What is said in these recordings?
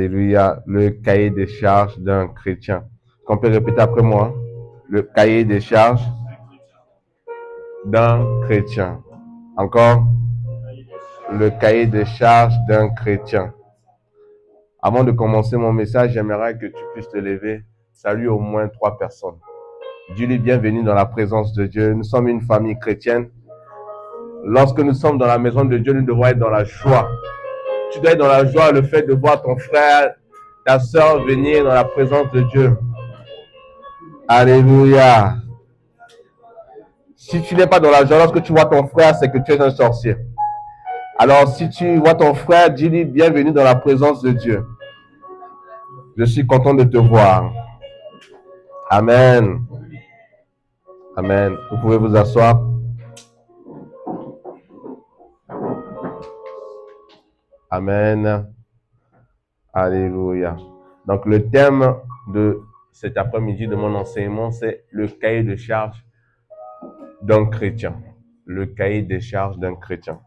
Alléluia, le cahier des charges d'un chrétien. On peut répéter après moi? Le cahier des charges d'un chrétien. Encore? Le cahier des charges d'un chrétien. Avant de commencer mon message, j'aimerais que tu puisses te lever. Salue au moins 3 personnes. Dis-lui bienvenue dans la présence de Dieu. Nous sommes une famille chrétienne. Lorsque nous sommes dans la maison de Dieu, nous devons être dans la joie. Tu dois être dans la joie, le fait de voir ton frère, ta soeur venir dans la présence de Dieu. Alléluia. Si tu n'es pas dans la joie, lorsque tu vois ton frère, c'est que tu es un sorcier. Alors, si tu vois ton frère, dis-lui bienvenue dans la présence de Dieu. Je suis content de te voir. Amen. Amen. Vous pouvez vous asseoir. Amen. Alléluia. Donc, le thème de cet après-midi de mon enseignement, c'est le cahier de charges d'un chrétien. Le cahier des charges d'un chrétien.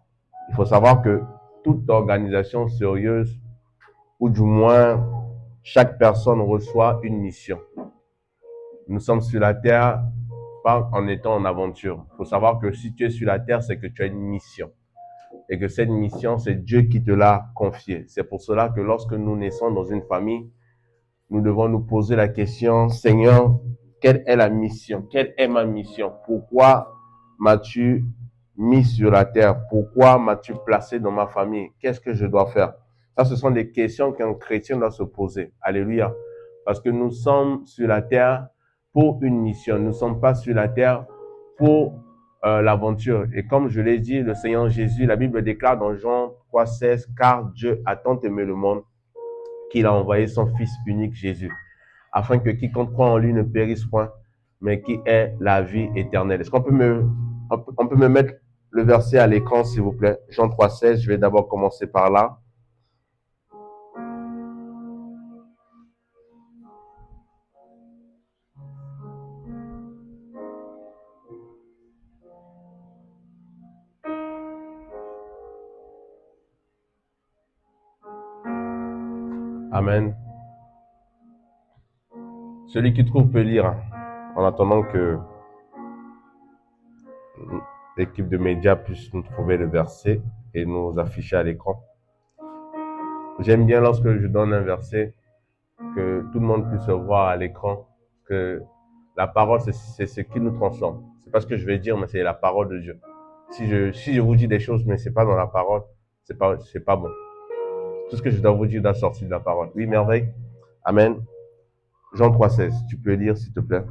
Il faut savoir que toute organisation sérieuse, ou du moins chaque personne reçoit une mission. Nous sommes sur la terre pas en étant en aventure. Il faut savoir que si tu es sur la terre, c'est que tu as une mission. Et que cette mission, c'est Dieu qui te l'a confiée. C'est pour cela que lorsque nous naissons dans une famille, nous devons nous poser la question, Seigneur, quelle est la mission? Quelle est ma mission? Pourquoi m'as-tu mis sur la terre? Pourquoi m'as-tu placé dans ma famille? Qu'est-ce que je dois faire? Ça, ce sont des questions qu'un chrétien doit se poser. Alléluia. Parce que nous sommes sur la terre pour une mission. Nous ne sommes pas sur la terre pour l'aventure. Et comme je l'ai dit, le Seigneur Jésus, la Bible déclare dans Jean 3,16, car Dieu a tant aimé le monde qu'il a envoyé son Fils unique Jésus, afin que quiconque croit en lui ne périsse point, mais qui ait la vie éternelle. Est-ce qu'on peut me mettre le verset à l'écran, s'il vous plaît? Jean 3,16, je vais d'abord commencer par là. Amen. Celui qui trouve peut lire, en attendant que l'équipe de médias puisse nous trouver le verset et nous afficher à l'écran. J'aime bien lorsque je donne un verset, que tout le monde puisse le voir à l'écran, que la parole, c'est ce qui nous transforme. C'est pas ce que je vais dire, mais c'est la parole de Dieu. Si je vous dis des choses, mais c'est pas dans la parole, c'est pas bon. Tout ce que je dois vous dire doit sortir de la parole. Oui, merveille. Amen. Jean 3,16. Tu peux lire, s'il te plaît.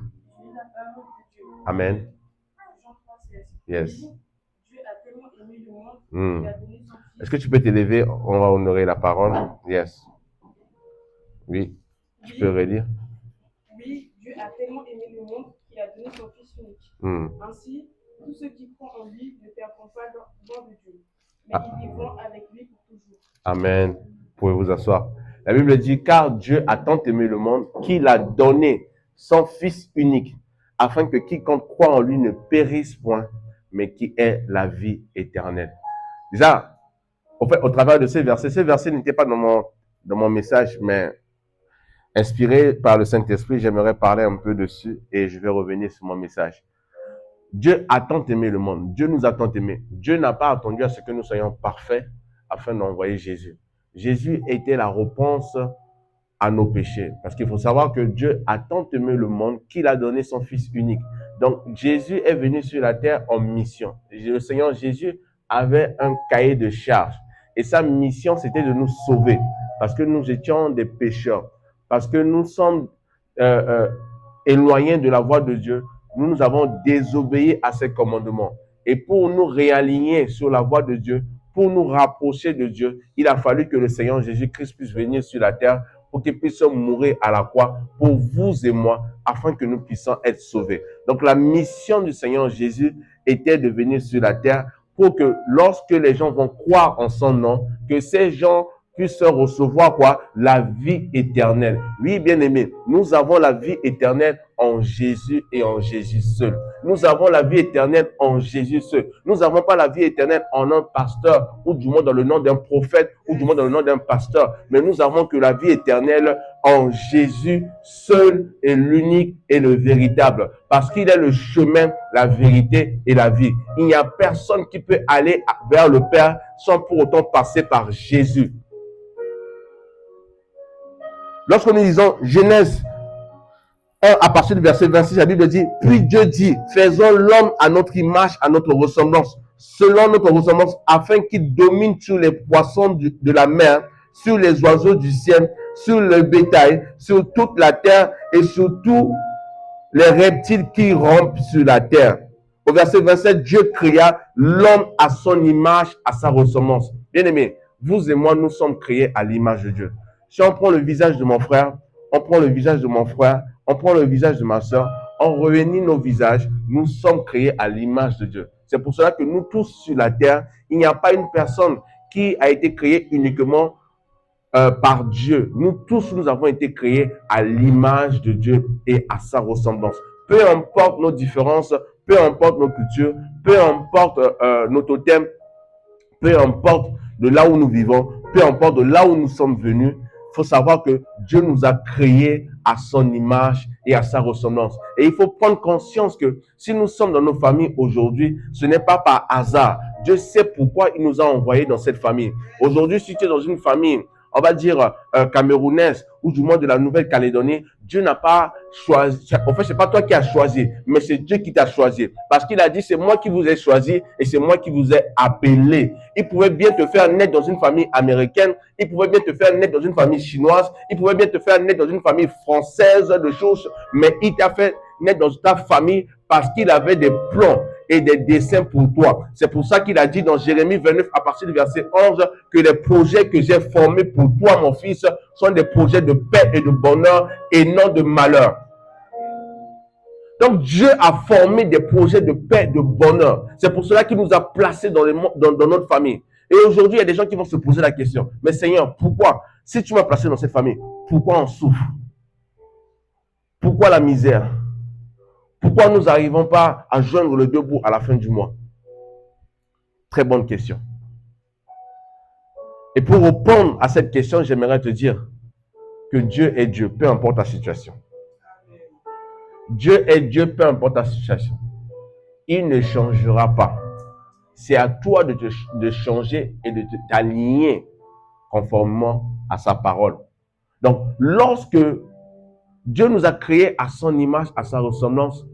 Amen. Yes. Est-ce que tu peux t'élever? On va honorer la parole. Yes. Oui. Tu peux relire. Oui, Dieu a tellement aimé le monde qu'il a donné son Fils unique. Ainsi, tous ceux qui croient en lui ne perdront pas leur don de Dieu, mais ils vivront avec lui pour toujours. Amen. Vous pouvez vous asseoir. La Bible dit, car Dieu a tant aimé le monde qu'il a donné son Fils unique, afin que quiconque croit en lui ne périsse point, mais qui ait la vie éternelle. Déjà, au travers de ces versets n'étaient pas dans mon message, mais inspiré par le Saint-Esprit, j'aimerais parler un peu dessus et je vais revenir sur mon message. Dieu a tant aimé le monde. Dieu nous a tant aimé. Dieu n'a pas attendu à ce que nous soyons parfaits afin d'envoyer Jésus. Jésus était la réponse à nos péchés. Parce qu'il faut savoir que Dieu a tant aimé le monde qu'il a donné son Fils unique. Donc, Jésus est venu sur la terre en mission. Le Seigneur Jésus avait un cahier de charges. Et sa mission, c'était de nous sauver. Parce que nous étions des pécheurs. Parce que nous sommes éloignés de la voie de Dieu. Nous avons désobéi à ses commandements. Et pour nous réaligner sur la voie de Dieu, pour nous rapprocher de Dieu, il a fallu que le Seigneur Jésus-Christ puisse venir sur la terre pour qu'il puisse mourir à la croix pour vous et moi, afin que nous puissions être sauvés. Donc la mission du Seigneur Jésus était de venir sur la terre pour que lorsque les gens vont croire en son nom, que ces gens puissent recevoir quoi? La vie éternelle. Oui, bien-aimés, nous avons la vie éternelle en Jésus et en Jésus seul. Nous avons la vie éternelle en Jésus seul. Nous n'avons pas la vie éternelle en un pasteur, ou du moins dans le nom d'un prophète, ou du moins dans le nom d'un pasteur. Mais nous avons que la vie éternelle en Jésus seul et l'unique et le véritable. Parce qu'il est le chemin, la vérité et la vie. Il n'y a personne qui peut aller vers le Père sans pour autant passer par Jésus. Lorsque nous lisons Genèse 1 à partir du verset 26, la Bible dit, puis Dieu dit, faisons l'homme à notre image, à notre ressemblance, selon notre ressemblance, afin qu'il domine sur les poissons de la mer, sur les oiseaux du ciel, sur le bétail, sur toute la terre et sur tous les reptiles qui rampent sur la terre. Au verset 27, Dieu créa l'homme à son image, à sa ressemblance. Bien aimé, vous et moi, nous sommes créés à l'image de Dieu. Si on prend le visage de mon frère, on prend le visage de mon frère, on prend le visage de ma soeur, on réunit nos visages, nous sommes créés à l'image de Dieu. C'est pour cela que nous tous sur la terre, il n'y a pas une personne qui a été créée uniquement par Dieu. Nous tous, nous avons été créés à l'image de Dieu et à sa ressemblance. Peu importe nos différences, peu importe nos cultures, peu importe nos totems, peu importe de là où nous vivons, peu importe de là où nous sommes venus, il faut savoir que Dieu nous a créés à son image et à sa ressemblance. Et il faut prendre conscience que si nous sommes dans nos familles aujourd'hui, ce n'est pas par hasard. Dieu sait pourquoi il nous a envoyés dans cette famille. Aujourd'hui, si tu es dans une famille, on va dire camerounaise ou du moins de la Nouvelle-Calédonie, Dieu n'a pas choisi. En fait, c'est pas toi qui as choisi, mais c'est Dieu qui t'a choisi. Parce qu'il a dit, c'est moi qui vous ai choisi et c'est moi qui vous ai appelé. Il pouvait bien te faire naître dans une famille américaine, il pouvait bien te faire naître dans une famille chinoise, il pouvait bien te faire naître dans une famille française de choses, mais il t'a fait naître dans ta famille parce qu'il avait des plans et des desseins pour toi. C'est pour ça qu'il a dit dans Jérémie 29 à partir du verset 11 que les projets que j'ai formés pour toi, mon fils, sont des projets de paix et de bonheur et non de malheur. Donc Dieu a formé des projets de paix, de bonheur. C'est pour cela qu'il nous a placés dans notre famille. Et aujourd'hui, il y a des gens qui vont se poser la question, mais Seigneur, pourquoi? Si tu m'as placé dans cette famille, pourquoi on souffre? Pourquoi la misère? Pourquoi nous n'arrivons pas à joindre le deux bouts à la fin du mois? Très bonne question. Et pour répondre à cette question, j'aimerais te dire que Dieu est Dieu, peu importe ta situation. Dieu est Dieu, peu importe ta situation. Il ne changera pas. C'est à toi de changer et de t'aligner conformément à sa parole. Donc, lorsque Dieu nous a créés à son image, à sa ressemblance,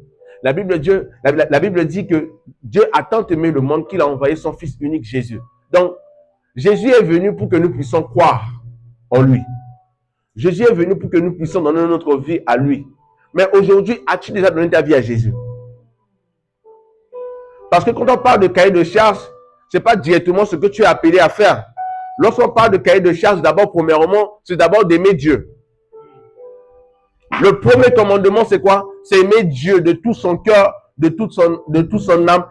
la Bible dit que Dieu a tant aimé le monde qu'il a envoyé son Fils unique Jésus. Donc, Jésus est venu pour que nous puissions croire en lui. Jésus est venu pour que nous puissions donner notre vie à lui. Mais aujourd'hui, as-tu déjà donné ta vie à Jésus? Parce que quand on parle de cahier de charge, ce n'est pas directement ce que tu es appelé à faire. Lorsqu'on parle de cahier de charge, d'abord, premièrement, c'est d'abord d'aimer Dieu. Le premier commandement, c'est quoi? C'est aimer Dieu de tout son cœur, de toute son âme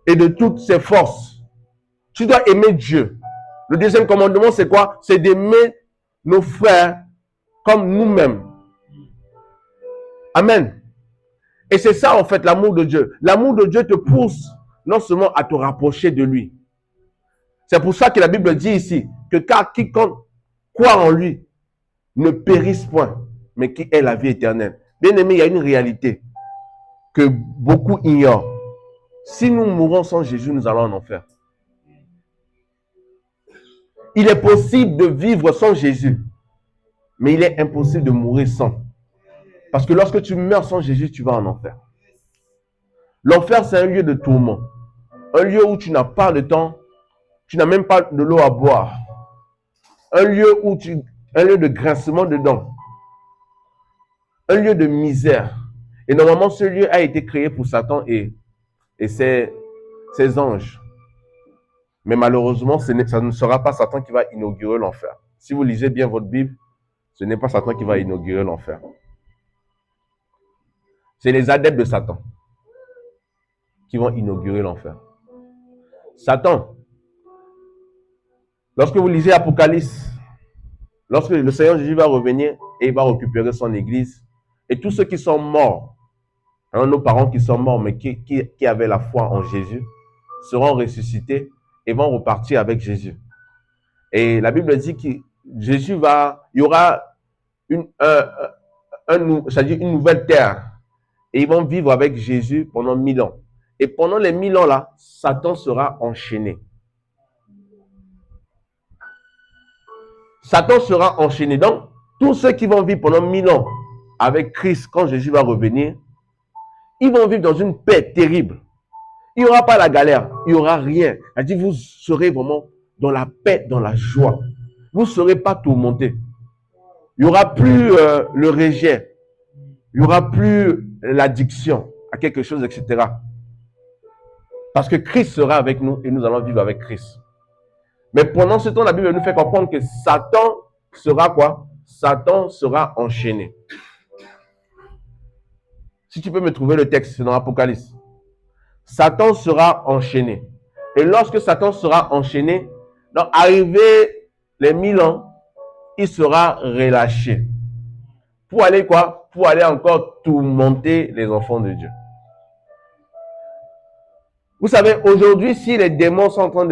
et de toutes ses forces. Tu dois aimer Dieu. Le deuxième commandement, c'est quoi? C'est d'aimer nos frères comme nous-mêmes. Amen. Et c'est ça, en fait, l'amour de Dieu. L'amour de Dieu te pousse non seulement à te rapprocher de lui. C'est pour ça que la Bible dit ici que car quiconque croit en lui ne périsse point, mais qui ait la vie éternelle. Bien aimé, il y a une réalité que beaucoup ignorent. Si nous mourons sans Jésus, nous allons en enfer. Il est possible de vivre sans Jésus, mais il est impossible de mourir sans. Parce que lorsque tu meurs sans Jésus, tu vas en enfer. L'enfer, c'est un lieu de tourment. Un lieu où tu n'as pas de temps, tu n'as même pas de l'eau à boire. Un lieu de grincement de dents. Un lieu de misère. Et normalement, ce lieu a été créé pour Satan et ses anges. Mais malheureusement, ça ne sera pas Satan qui va inaugurer l'enfer. Si vous lisez bien votre Bible, ce n'est pas Satan qui va inaugurer l'enfer. C'est les adeptes de Satan qui vont inaugurer l'enfer. Satan, il ne Lorsque vous lisez Apocalypse, lorsque le Seigneur Jésus va revenir et il va récupérer son église, et tous ceux qui sont morts, hein, nos parents qui sont morts, mais qui avaient la foi en Jésus, seront ressuscités et vont repartir avec Jésus. Et la Bible dit que Jésus il y aura une nouvelle terre. Et ils vont vivre avec Jésus pendant 1000 ans. Et pendant les 1000 ans là, Satan sera enchaîné. Satan sera enchaîné. Donc, tous ceux qui vont vivre pendant 1000 ans avec Christ, quand Jésus va revenir, ils vont vivre dans une paix terrible. Il n'y aura pas la galère, il n'y aura rien. Elle dit, vous serez vraiment dans la paix, dans la joie. Vous ne serez pas tourmentés. Il n'y aura plus le rejet. Il n'y aura plus l'addiction à quelque chose, etc. Parce que Christ sera avec nous et nous allons vivre avec Christ. Mais pendant ce temps, la Bible nous fait comprendre que Satan sera quoi? Satan sera enchaîné. Si tu peux me trouver le texte, c'est dans l'Apocalypse. Satan sera enchaîné. Et lorsque Satan sera enchaîné, donc arrivé les 1000 ans, il sera relâché. Pour aller quoi? Pour aller encore tourmenter les enfants de Dieu. Vous savez, aujourd'hui, si les démons sont en train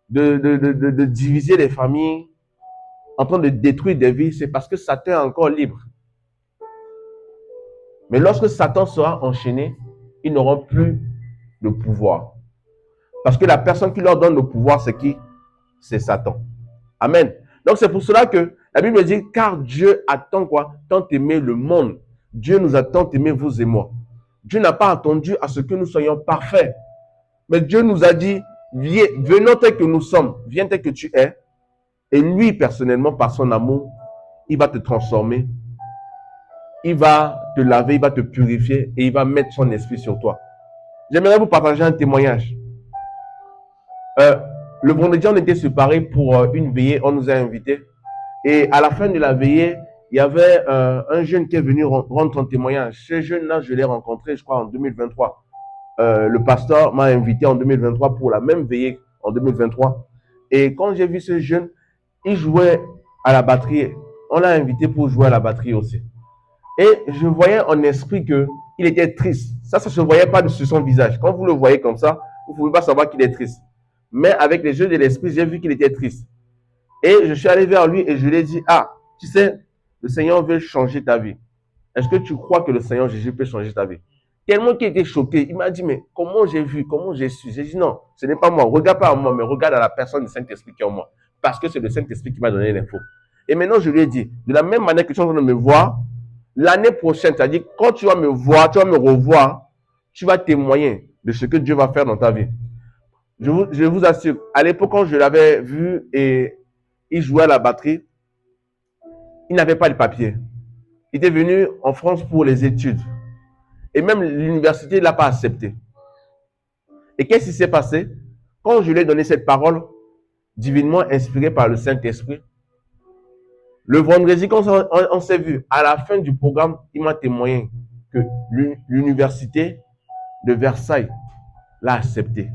de diviser les familles, en train de détruire des vies, c'est parce que Satan est encore libre. Mais lorsque Satan sera enchaîné, ils n'auront plus de pouvoir. Parce que la personne qui leur donne le pouvoir, c'est qui? C'est Satan. Amen. Donc c'est pour cela que la Bible dit, car Dieu a tant quoi? Tant aimé le monde. Dieu nous a tant aimé, vous et moi. Dieu n'a pas attendu à ce que nous soyons parfaits. Mais Dieu nous a dit, venons tel que nous sommes, viens tel que tu es. Et lui, personnellement, par son amour, il va te transformer. Il va te laver, il va te purifier et il va mettre son esprit sur toi. J'aimerais vous partager un témoignage. Le vendredi, on était séparés pour une veillée, on nous a invités. Et à la fin de la veillée, il y avait un jeune qui est venu rendre son témoignage. Ce jeune-là, je l'ai rencontré, je crois, en 2023. Le pasteur m'a invité en 2023 pour la même veillée en 2023. Et quand j'ai vu ce jeune, il jouait à la batterie. On l'a invité pour jouer à la batterie aussi. Et je voyais en esprit qu'il était triste. Ça ne se voyait pas sur son visage. Quand vous le voyez comme ça, vous ne pouvez pas savoir qu'il est triste. Mais avec les yeux de l'esprit, j'ai vu qu'il était triste. Et je suis allé vers lui et je lui ai dit, ah, tu sais, le Seigneur veut changer ta vie. Est-ce que tu crois que le Seigneur Jésus peut changer ta vie? Tellement qu'il était choqué. Il m'a dit, mais comment j'ai vu, comment j'ai su? J'ai dit, non, ce n'est pas moi. Regarde pas à moi, mais regarde à la personne du Saint-Esprit qui est en moi. Parce que c'est le Saint-Esprit qui m'a donné l'info. Et maintenant, je lui ai dit, de la même manière que tu es en train de me voir, l'année prochaine, c'est-à-dire quand tu vas me voir, tu vas me revoir, tu vas témoigner de ce que Dieu va faire dans ta vie. Je vous assure, à l'époque, quand je l'avais vu et il jouait à la batterie, il n'avait pas de papier. Il était venu en France pour les études. Et même l'université ne l'a pas accepté. Et qu'est-ce qui s'est passé? Quand je lui ai donné cette parole, divinement inspirée par le Saint-Esprit, le vendredi, quand on s'est vu, à la fin du programme, il m'a témoigné que l'université de Versailles l'a accepté.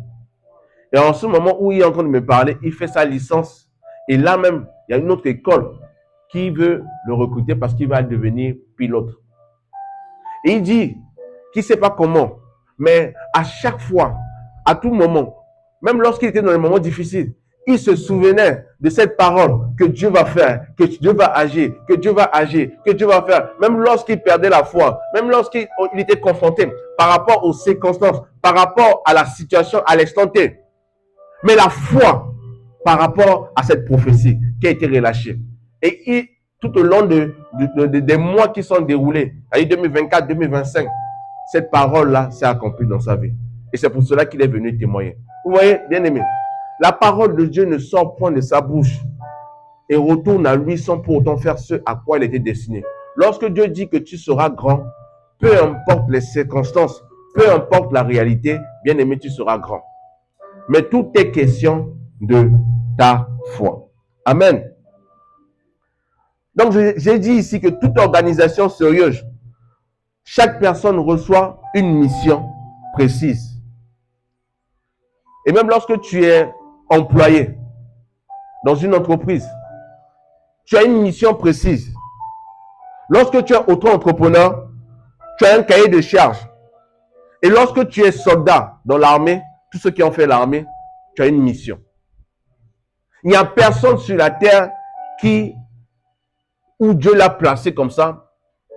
Et en ce moment où il est en train de me parler, il fait sa licence. Et là même, il y a une autre école qui veut le recruter parce qu'il va devenir pilote. Et il dit qu'il ne sait pas comment, mais à chaque fois, à tout moment, même lorsqu'il était dans les moments difficiles, il se souvenait de cette parole que Dieu va faire, que Dieu va agir, que Dieu va agir, que Dieu va faire. Même lorsqu'il perdait la foi, même lorsqu'il était confronté par rapport aux circonstances, par rapport à la situation, à l'instant T. Mais la foi par rapport à cette prophétie qui a été relâchée. Et tout au long des mois qui sont déroulés, en 2024, 2025, cette parole-là s'est accomplie dans sa vie. Et c'est pour cela qu'il est venu témoigner. Vous voyez, bien aimé, la parole de Dieu ne sort point de sa bouche et retourne à lui sans pour autant faire ce à quoi il était destiné. Lorsque Dieu dit que tu seras grand, peu importe les circonstances, peu importe la réalité, bien aimé, tu seras grand. Mais tout est question de ta foi. Amen. Donc, j'ai dit ici que toute organisation sérieuse, chaque personne reçoit une mission précise. Et même lorsque tu es employé dans une entreprise, tu as une mission précise. Lorsque tu es auto-entrepreneur, tu as un cahier de charges. Et lorsque tu es soldat dans l'armée, tous ceux qui ont fait l'armée, tu as une mission. Il n'y a personne sur la terre où Dieu l'a placé comme ça,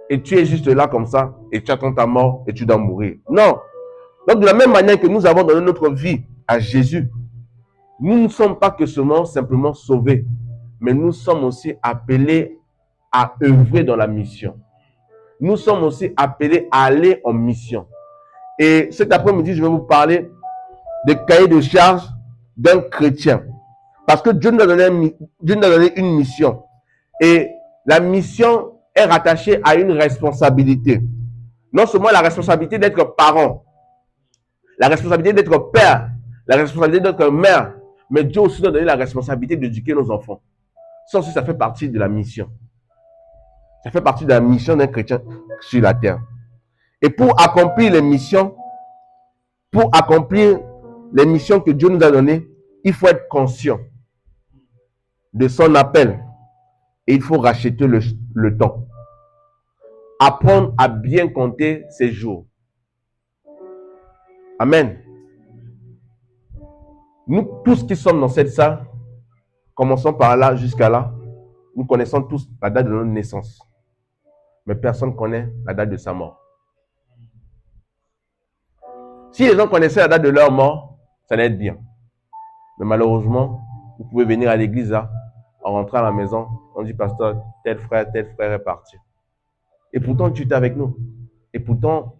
et tu es juste là comme ça, et tu attends ta mort, et tu dois mourir. Non. Donc de la même manière que nous avons donné notre vie à Jésus, nous ne sommes pas que simplement sauvés, mais nous sommes aussi appelés à œuvrer dans la mission. Nous sommes aussi appelés à aller en mission. Et cet après-midi, je vais vous parler des cahiers de charges d'un chrétien. Parce que Dieu nous a donné une mission. Et la mission est rattachée à une responsabilité. Non seulement la responsabilité d'être parent, la responsabilité d'être père, la responsabilité d'être mère, mais Dieu aussi nous a donné la responsabilité d'éduquer nos enfants. Ça aussi, ça fait partie de la mission. Ça fait partie de la mission d'un chrétien sur la terre. Et pour accomplir les missions que Dieu nous a données, il faut être conscient de son appel. Et il faut racheter le temps. Apprendre à bien compter ses jours. Amen. Nous tous qui sommes dans cette salle, commençons par là jusqu'à là, nous connaissons tous la date de notre naissance. Mais personne ne connaît la date de sa mort. Si les gens connaissaient la date de leur mort, ça allait être bien. Mais malheureusement, vous pouvez venir à l'église là, en rentrant à la maison, on dit, pasteur, tel frère est parti. Et pourtant, tu étais avec nous. Et pourtant,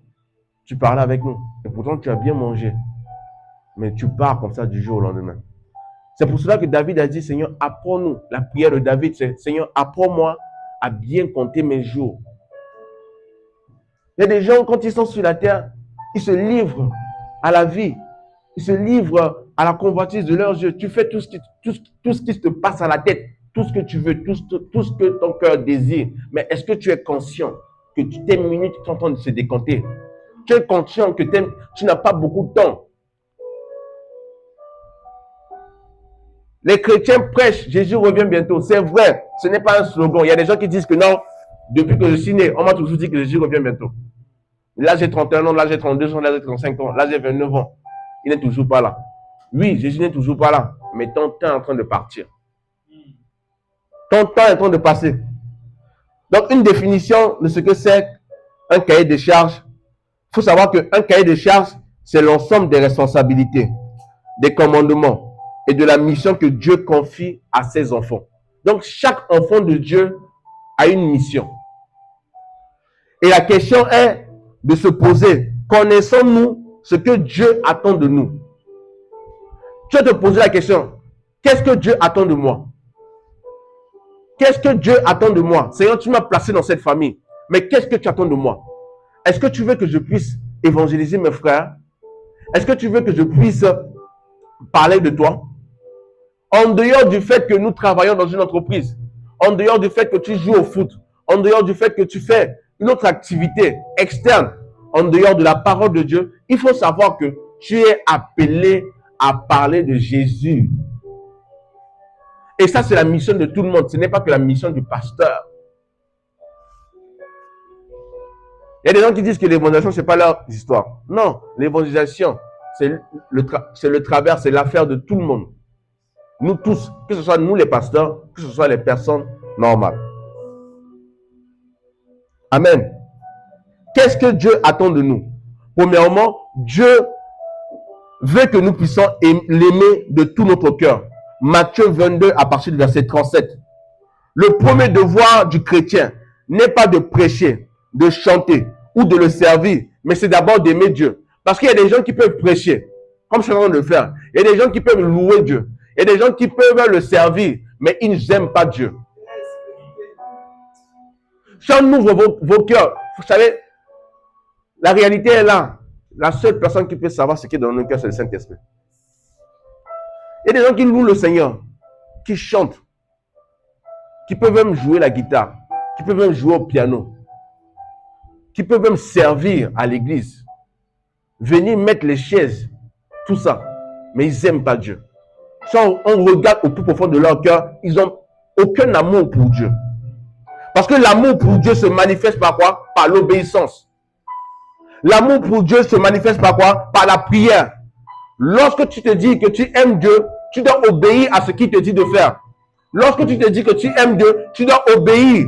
tu parlais avec nous. Et pourtant, tu as bien mangé. Mais tu pars comme ça du jour au lendemain. C'est pour cela que David a dit, Seigneur, apprends-nous. La prière de David, c'est, Seigneur, apprends-moi à bien compter mes jours. Il y a des gens, quand ils sont sur la terre, ils se livrent à la vie. Ils se livrent à la convoitise de leurs yeux. Tu fais tout ce qui te passe à la tête, tout ce que tu veux, tout ce que ton cœur désire. Mais est-ce que tu es conscient que tes minutes sont en train de se décompter? Tu es conscient que tu n'as pas beaucoup de temps. Les chrétiens prêchent, Jésus revient bientôt. C'est vrai, ce n'est pas un slogan. Il y a des gens qui disent que non, depuis que je suis né, on m'a toujours dit que Jésus revient bientôt. Là, j'ai 31 ans, là, j'ai 32 ans, là, j'ai 35 ans, là, j'ai 29 ans. Il n'est toujours pas là. Oui, Jésus n'est toujours pas là, mais ton temps est en train de partir. Ton temps est en train de passer. Donc, une définition de ce que c'est un cahier de charges. Il faut savoir qu'un cahier de charges, c'est l'ensemble des responsabilités, des commandements et de la mission que Dieu confie à ses enfants. Donc, chaque enfant de Dieu a une mission. Et la question est de se poser, connaissons-nous ce que Dieu attend de nous? Tu vas te poser la question, qu'est-ce que Dieu attend de moi? Qu'est-ce que Dieu attend de moi? Seigneur, tu m'as placé dans cette famille, mais qu'est-ce que tu attends de moi? Est-ce que tu veux que je puisse évangéliser mes frères? Est-ce que tu veux que je puisse parler de toi? En dehors du fait que nous travaillons dans une entreprise, en dehors du fait que tu joues au foot, en dehors du fait que tu fais une autre activité externe, en dehors de la parole de Dieu, il faut savoir que tu es appelé à parler de Jésus. Et ça, c'est la mission de tout le monde. Ce n'est pas que la mission du pasteur. Il y a des gens qui disent que l'évangélisation, ce n'est pas leur histoire. Non, l'évangélisation, c'est le travers, c'est l'affaire de tout le monde. Nous tous, que ce soit nous les pasteurs, que ce soit les personnes normales. Amen. Qu'est-ce que Dieu attend de nous? Premièrement, Dieu veut que nous puissions l'aimer de tout notre cœur. Matthieu 22 à partir du verset 37. Le premier devoir du chrétien n'est pas de prêcher, de chanter ou de le servir, mais c'est d'abord d'aimer Dieu. Parce qu'il y a des gens qui peuvent prêcher, comme je suis en train de le faire. Il y a des gens qui peuvent louer Dieu. Il y a des gens qui peuvent le servir, mais ils n'aiment pas Dieu. Si on ouvre vos cœurs, vous savez, la réalité est là. La seule personne qui peut savoir ce qui est dans nos cœurs, c'est le Saint-Esprit. Il y a des gens qui louent le Seigneur, qui chantent, qui peuvent même jouer la guitare, qui peuvent même jouer au piano, qui peuvent même servir à l'église, venir mettre les chaises, tout ça, mais ils n'aiment pas Dieu. si on regarde au plus profond de leur cœur, ils n'ont aucun amour pour Dieu. Parce que l'amour pour Dieu se manifeste par quoi? Par l'obéissance. L'amour pour Dieu se manifeste par quoi? Par la prière. Lorsque tu te dis que tu aimes Dieu, tu dois obéir à ce qu'il te dit de faire. Lorsque tu te dis que tu aimes Dieu, tu dois obéir.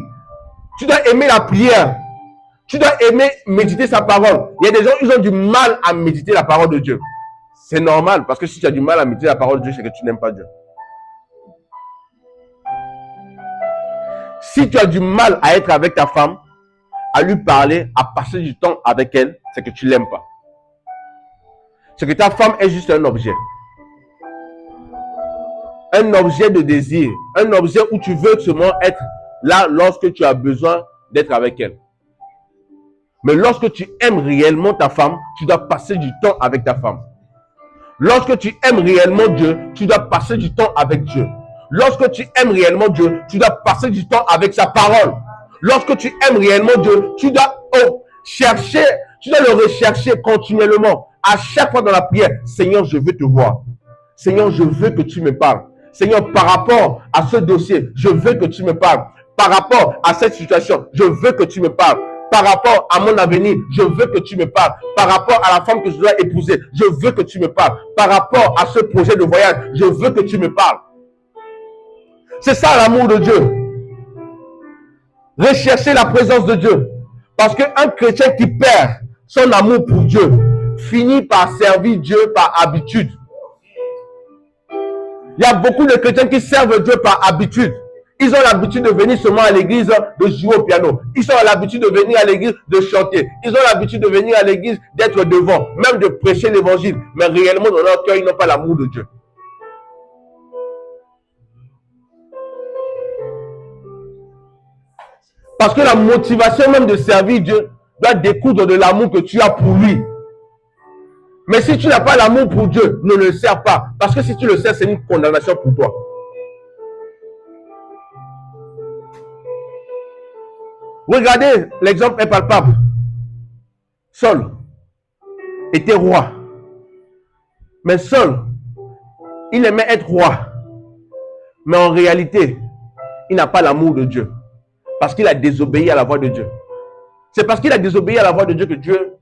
Tu dois aimer la prière. Tu dois aimer méditer sa parole. Il y a des gens, ils ont du mal à méditer la parole de Dieu. C'est normal, parce que si tu as du mal à méditer la parole de Dieu, c'est que tu n'aimes pas Dieu. Si tu as du mal à être avec ta femme, à lui parler, à passer du temps avec elle, c'est que tu l'aimes pas. C'est que ta femme est juste un objet. Un objet de désir. Un objet où tu veux seulement être là lorsque tu as besoin d'être avec elle. Mais lorsque tu aimes réellement ta femme, tu dois passer du temps avec ta femme. Lorsque tu aimes réellement Dieu, tu dois passer du temps avec Dieu. Lorsque tu aimes réellement Dieu, tu dois passer du temps avec sa parole. Lorsque tu aimes réellement Dieu, tu dois chercher, tu dois le rechercher continuellement. À chaque fois dans la prière, Seigneur, je veux te voir. Seigneur, je veux que tu me parles. Seigneur, par rapport à ce dossier, je veux que tu me parles. Par rapport à cette situation, je veux que tu me parles. Par rapport à mon avenir, je veux que tu me parles. Par rapport à la femme que je dois épouser, je veux que tu me parles. Par rapport à ce projet de voyage, je veux que tu me parles. C'est ça l'amour de Dieu. Rechercher la présence de Dieu. Parce qu'un chrétien qui perd son amour pour Dieu finit par servir Dieu par habitude. Il y a beaucoup de chrétiens qui servent Dieu par habitude. Ils ont l'habitude de venir seulement à l'église de jouer au piano. Ils ont l'habitude de venir à l'église de chanter. Ils ont l'habitude de venir à l'église d'être devant, même de prêcher l'évangile. Mais réellement, dans leur cœur, ils n'ont pas l'amour de Dieu. Parce que la motivation même de servir Dieu doit découdre de l'amour que tu as pour lui. Mais si tu n'as pas l'amour pour Dieu, ne le sers pas. Parce que si tu le sers, c'est une condamnation pour toi. Regardez, l'exemple est palpable. Saul était roi. Mais Saul, il aimait être roi. Mais en réalité, il n'a pas l'amour de Dieu. Parce qu'il a désobéi à la voix de Dieu. C'est parce qu'il a désobéi à la voix de Dieu que Dieu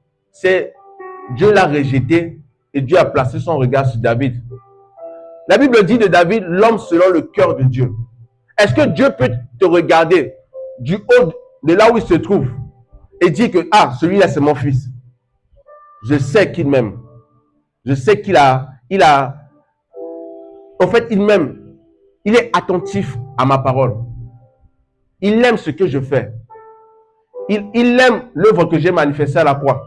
l'a rejeté et Dieu a placé son regard sur David. La Bible dit de David, l'homme selon le cœur de Dieu. Est-ce que Dieu peut te regarder du haut de là où il se trouve et dire que, ah, celui-là c'est mon fils. Je sais qu'il m'aime. Je sais en fait, il m'aime. Il est attentif à ma parole. Il aime ce que je fais. Il aime l'œuvre que j'ai manifestée à la croix.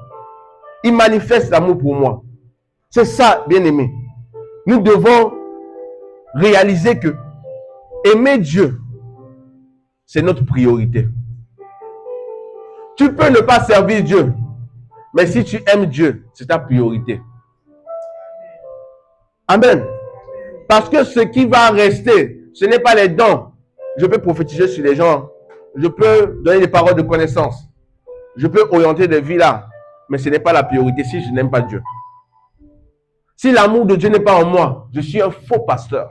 Il manifeste l'amour pour moi. C'est ça, bien-aimé. Nous devons réaliser que aimer Dieu, c'est notre priorité. Tu peux ne pas servir Dieu, mais si tu aimes Dieu, c'est ta priorité. Amen. Parce que ce qui va rester, ce n'est pas les dons. Je peux prophétiser sur les gens. Je peux donner des paroles de connaissance. Je peux orienter des vies là. Mais ce n'est pas la priorité si je n'aime pas Dieu. Si l'amour de Dieu n'est pas en moi, je suis un faux pasteur.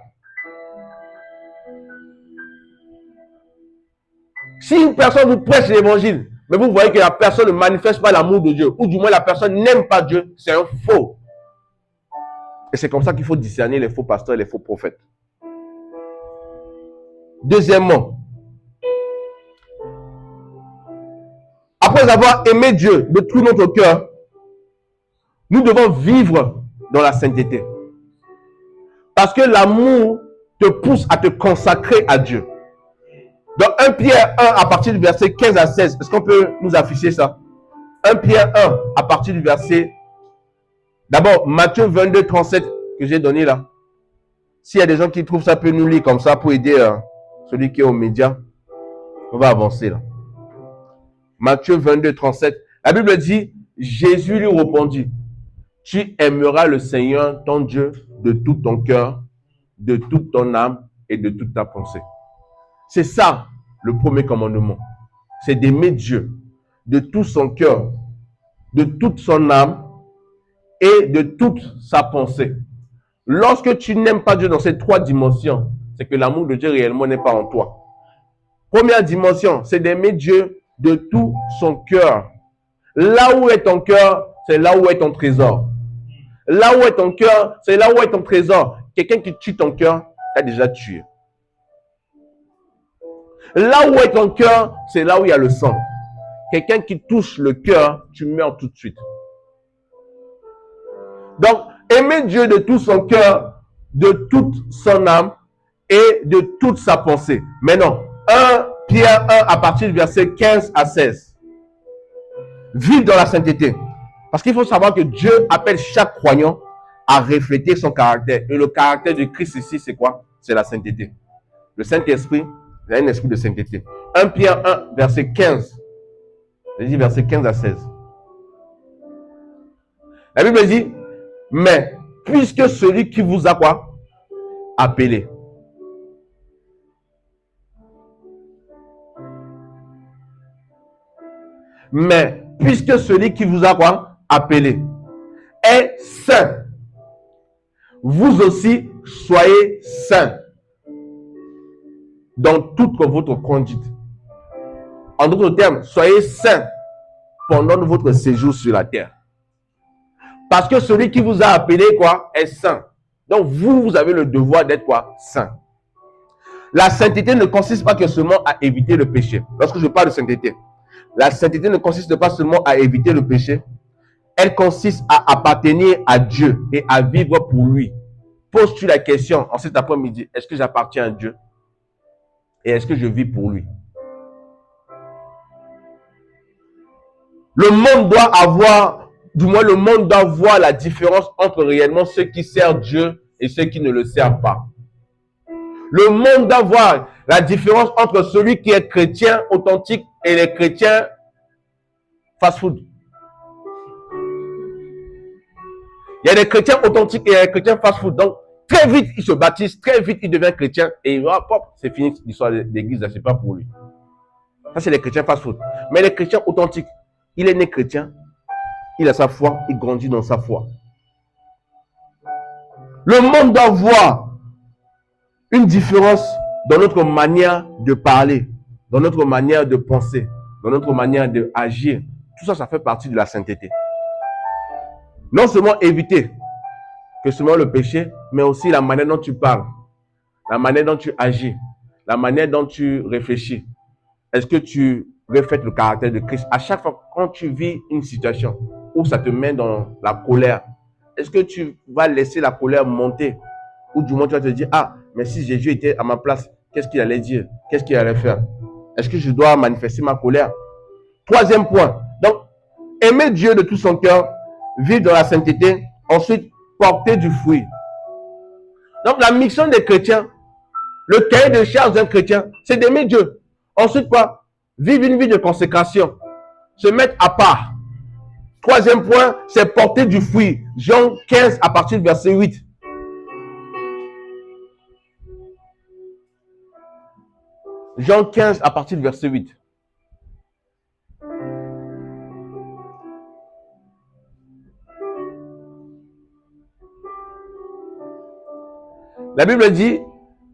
Si une personne vous prêche l'évangile, mais vous voyez que la personne ne manifeste pas l'amour de Dieu, ou du moins la personne n'aime pas Dieu, c'est un faux. Et c'est comme ça qu'il faut discerner les faux pasteurs et les faux prophètes. Deuxièmement, après avoir aimé Dieu de tout notre cœur, nous devons vivre dans la sainteté. Parce que l'amour te pousse à te consacrer à Dieu. Dans 1 Pierre 1, à partir du verset 15 à 16, est-ce qu'on peut nous afficher ça? 1 Pierre 1, à partir du verset... D'abord, Matthieu 22, 37, que j'ai donné là. S'il y a des gens qui trouvent ça, peut nous lire comme ça pour aider celui qui est aux médias. On va avancer là. Matthieu 22, 37. La Bible dit, Jésus lui répondit, tu aimeras le Seigneur, ton Dieu, de tout ton cœur, de toute ton âme et de toute ta pensée. C'est ça, le premier commandement. C'est d'aimer Dieu de tout son cœur, de toute son âme et de toute sa pensée. Lorsque tu n'aimes pas Dieu dans ces 3 dimensions, c'est que l'amour de Dieu réellement n'est pas en toi. Première dimension, c'est d'aimer Dieu de tout son cœur. Là où est ton cœur, c'est là où est ton trésor. Là où est ton cœur, c'est là où est ton trésor. Quelqu'un qui tue ton cœur, t'a déjà tué. Là où est ton cœur, c'est là où il y a le sang. Quelqu'un qui touche le cœur, tu meurs tout de suite. Donc, aimer Dieu de tout son cœur, de toute son âme et de toute sa pensée. Maintenant, 1 Pierre 1 à partir du verset 15 à 16. Vivre dans la sainteté. Parce qu'il faut savoir que Dieu appelle chaque croyant à refléter son caractère. Et le caractère de Christ ici, c'est quoi? C'est la sainteté. Le Saint-Esprit, il a un esprit de sainteté. 1 Pierre 1, verset 15. Je dis verset 15 à 16. La Bible dit, mais puisque celui qui vous a quoi? Appelé. Mais puisque celui qui vous a quoi? Appelé est saint, vous aussi soyez saints dans toute votre conduite. En d'autres termes, soyez saints pendant votre séjour sur la terre. Parce que celui qui vous a appelé quoi? Est saint. Donc vous avez le devoir d'être quoi? Saint. La sainteté ne consiste pas que seulement à éviter le péché. Lorsque je parle de sainteté, la sainteté ne consiste pas seulement à éviter le péché. Elle consiste à appartenir à Dieu et à vivre pour lui. Pose-tu la question en cet après-midi, est-ce que j'appartiens à Dieu? Et est-ce que je vis pour lui? Le monde doit avoir, du moins le monde doit voir la différence entre réellement ceux qui servent Dieu et ceux qui ne le servent pas. Le monde doit voir la différence entre celui qui est chrétien authentique et les chrétiens fast-food. Il y a des chrétiens authentiques et des chrétiens fast-food. Donc, très vite, il se baptise, très vite, il devient chrétien et hop, c'est fini l'histoire d'église, c'est pas pour lui. Ça, c'est les chrétiens fast-food. Mais les chrétiens authentiques, il est né chrétien, il a sa foi, il grandit dans sa foi. Le monde doit voir une différence dans notre manière de parler, dans notre manière de penser, dans notre manière d'agir. Tout ça, ça fait partie de la sainteté. Non seulement éviter que seulement le péché, mais aussi la manière dont tu parles, la manière dont tu agis, la manière dont tu réfléchis. Est-ce que tu reflètes le caractère de Christ? À chaque fois, quand tu vis une situation où ça te met dans la colère, est-ce que tu vas laisser la colère monter? Ou du moins tu vas te dire, ah, mais si Jésus était à ma place, qu'est-ce qu'il allait dire? Qu'est-ce qu'il allait faire? Est-ce que je dois manifester ma colère? Troisième point. Donc, aimer Dieu de tout son cœur, vivre dans la sainteté, ensuite porter du fruit. Donc, la mission des chrétiens, le cahier de charge d'un chrétien, c'est d'aimer Dieu. Ensuite, quoi? Vivre une vie de consécration. Se mettre à part. Troisième point, c'est porter du fruit. Jean 15 à partir du verset 8. Jean 15 à partir du verset 8. La Bible dit,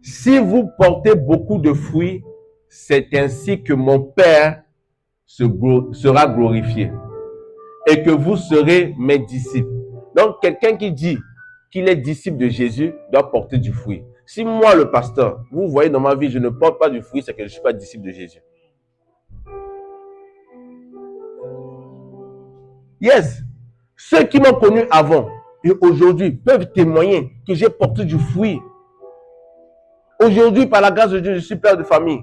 si vous portez beaucoup de fruits, c'est ainsi que mon Père sera glorifié et que vous serez mes disciples. Donc, quelqu'un qui dit qu'il est disciple de Jésus doit porter du fruit. Si moi, le pasteur, vous voyez dans ma vie, je ne porte pas du fruit, c'est que je ne suis pas disciple de Jésus. Yes. Ceux qui m'ont connu avant et aujourd'hui peuvent témoigner que j'ai porté du fruit. Aujourd'hui, par la grâce de Dieu, je suis père de famille.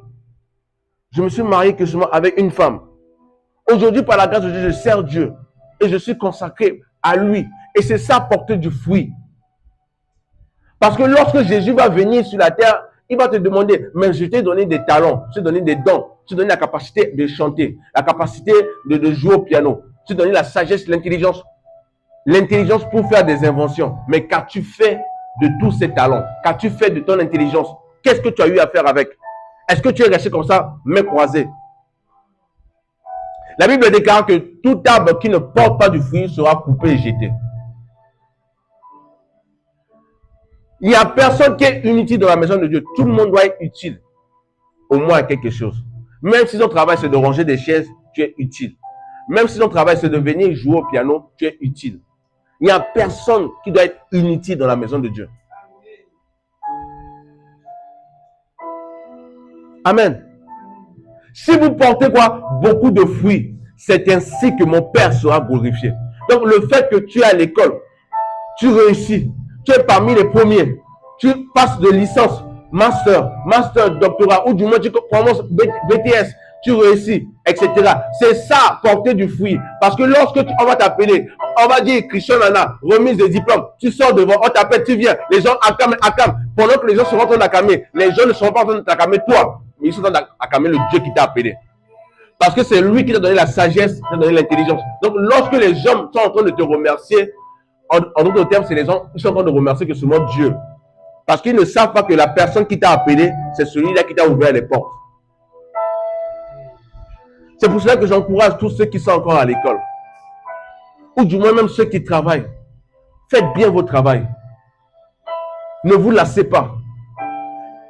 Je me suis marié que seulement avec une femme. Aujourd'hui, par la grâce de Dieu, je sers Dieu. Et je suis consacré à lui. Et c'est ça, porter du fruit. Parce que lorsque Jésus va venir sur la terre, il va te demander, mais je t'ai donné des talents, je t'ai donné des dons, je t'ai donné la capacité de chanter, la capacité de jouer au piano, je t'ai donné la sagesse, l'intelligence pour faire des inventions. Mais qu'as-tu fait de tous ces talents? Qu'as-tu fait de ton intelligence? Qu'est-ce que tu as eu à faire avec? Est-ce que tu es resté comme ça, mains croisées? La Bible déclare que tout arbre qui ne porte pas du fruit sera coupé et jeté. Il n'y a personne qui est inutile dans la maison de Dieu. Tout le monde doit être utile. Au moins à quelque chose. Même si ton travail c'est de ranger des chaises, tu es utile. Même si ton travail c'est de venir jouer au piano, tu es utile. Il n'y a personne qui doit être inutile dans la maison de Dieu. Amen. Si vous portez quoi? Beaucoup de fruits, c'est ainsi que mon Père sera glorifié. Donc le fait que tu es à l'école, tu réussis, tu es parmi les premiers, tu passes de licence, master, doctorat, ou du moins tu commences BTS, tu réussis, etc. C'est ça, porter du fruit. Parce que lorsque on va t'appeler, on va dire Christian Nana, remise de diplôme, tu sors devant, on t'appelle, tu viens, les gens acclament. Pendant que les gens seront en train d'acclamer, les gens ne seront pas en train d'acclamer toi, mais ils sont en train d'acclamer le Dieu qui t'a appelé. Parce que c'est lui qui t'a donné la sagesse, qui t'a donné l'intelligence. Donc lorsque les gens sont en train de te remercier, en d'autres termes, c'est les gens qui sont en train de remercier que seulement Dieu. Parce qu'ils ne savent pas que la personne qui t'a appelé, c'est celui-là qui t'a ouvert les portes. C'est pour cela que j'encourage tous ceux qui sont encore à l'école. Ou du moins même ceux qui travaillent. Faites bien votre travail. Ne vous lassez pas.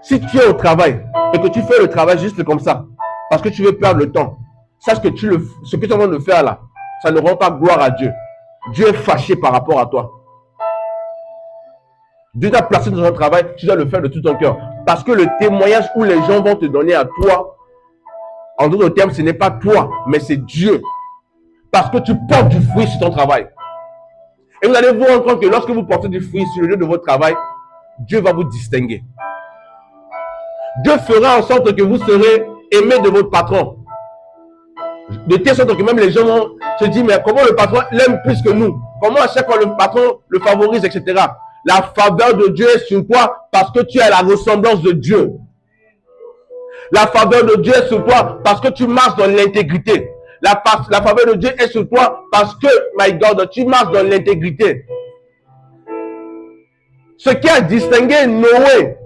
Si tu es au travail et que tu fais le travail juste comme ça, parce que tu veux perdre le temps, sache que ce que tu es en train de faire là, ça ne rend pas gloire à Dieu. Dieu est fâché par rapport à toi. Dieu t'a placé dans un travail, tu dois le faire de tout ton cœur. Parce que le témoignage où les gens vont te donner à toi, en d'autres termes, ce n'est pas toi, mais c'est Dieu. Parce que tu portes du fruit sur ton travail. Et vous allez vous rendre compte que lorsque vous portez du fruit sur le lieu de votre travail, Dieu va vous distinguer. Dieu fera en sorte que vous serez aimé de votre patron. De telle sorte que même les gens vont se dire, mais comment le patron l'aime plus que nous? Comment à chaque fois le patron le favorise, etc. La faveur de Dieu est sur toi parce que tu as la ressemblance de Dieu. La faveur de Dieu est sur toi parce que tu marches dans l'intégrité. La faveur de Dieu est sur toi parce que, my God, tu marches dans l'intégrité. Ce qui a distingué Noé